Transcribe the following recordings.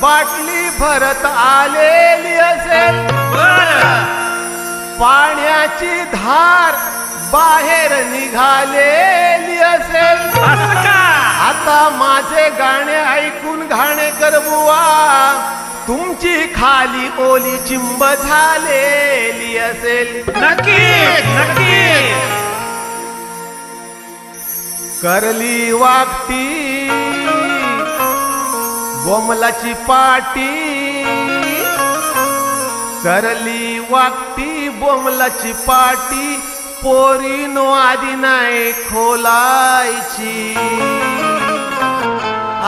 बाटली भरत आलेली असेल, पाण्याची धार बाहेर निघालेली असेल। आता माझे गाणे ऐकून घाणेकर बुवा तुमची खाली ओली चिंब झालेली असेल। नक्की नक्की करली वागती बोमलाची पाटी, करली वागती बोमलाची पाटी, पोरीनो आधी नाही खोलायची।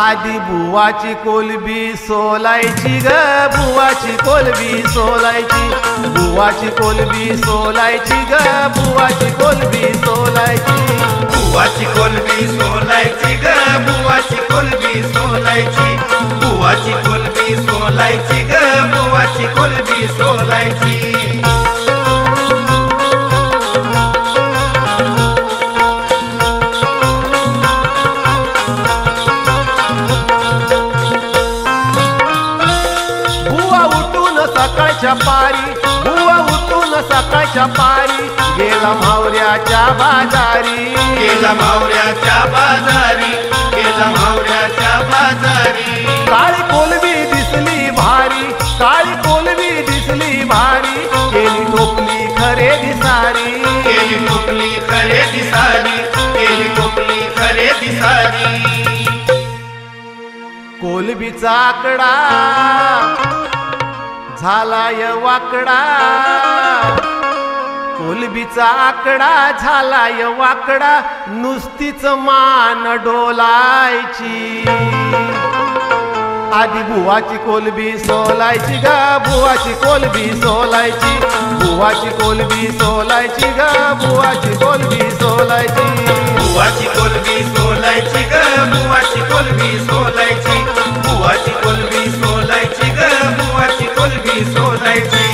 आधी बुवाची कोलबी सोलायची ग, बुवाची कोलबी सोलायची, बुवाची कोलबी सोलायची ग, बुवाची कोलबी सोलायची, बुवाची कोलबी सोलायची ग, बुवाची कोलबी सोलायची, बुवाची कोलबी सोलायची ग, बुवाची कोलबी सोलायची। सकाळच्या पारी बुवा उठून सकाळच्या पारी, गेला म्हावऱ्याच्या बाजारी, गेला म्हावऱ्याच्या बाजारी, गेला म्हावऱ्याच्या बाजारी। काळी कोलबी दिसली भारी, काळी कोलबी दिसली भारी, केली टोपली खरेदी सारी, केली टोपली खरेदी सारी, केली टोपली खरेदी सारी। कोलबीचा आकडा झालाय वाकडा, कोलबीचा आकडा झालाय वाकडा, नुसतीच मान डोलायची। आधी बुवाची कोलबी सोलायची ग, बुवाची कोलबी सोलायची, बुवाची कोलबी सोलायची ग, बुवाची कोलबी सोलायची, बुवाची कोलबी सोलायची ग, बुवाची कोलबी सोलायची, बुवाची कोलबी सोलायची ग, बुवाची कोलबी सोलायची।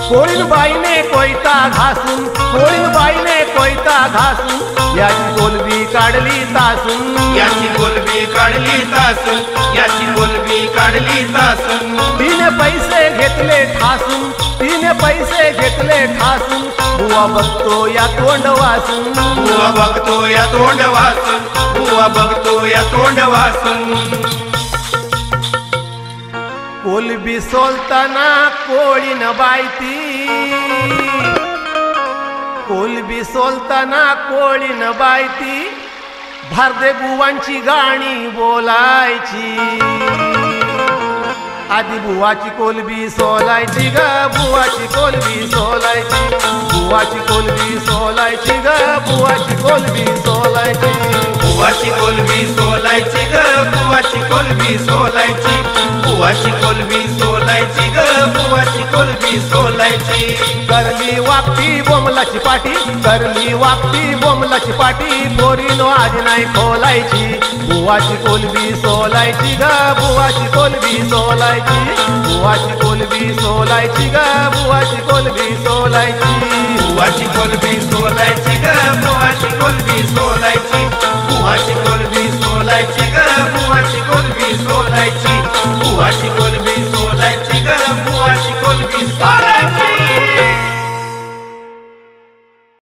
कोळीनबाईने कोयता घासून, कोळीनबाईने कोयता घासून, याची कोलबी काढली तासून, याची कोलबी काढली तासून, याची कोलबी काढली तासून। तिने पैसे घेतले ठासून, तिने पैसे घेतले ठासून, बुवा बघतो या तोंड वासून, बुवा बघतो या तोंड वासून, बुवा बघतो या तोंड वासून। कोलबी सोलताना कोळीन बायती, कोलबी सोलताना कोळीन बायती, भारदे बुवांची गाणी बोलायची। आधी बुवाची कोलबी सोलायची ग, बुवाची कोलबी सोलायची, बुवाची कोलबी सोलायची ग, बुवाची कोलबी सोलायची, बुवाची कोलबी सोलायची ग, बुवाची कोलबी सोलायची, बुवाची कोलबी सोलायची ग, बुवाची कोलबी सोलायची। करली वागती बोमलाची पाटी, करली वागती बोमलाची पाटी, पोरीनो आधी नाही खोलायची। बुवाची कोलबी सोलायची ग, बुवाची कोलबी सोलायची, बुवाची कोलबी सोलायची ग, बुवाची कोलबी सोलायची, बुवाची कोलबी सोलायची ग, बुवाची कोलबी सोलायची, बुवाची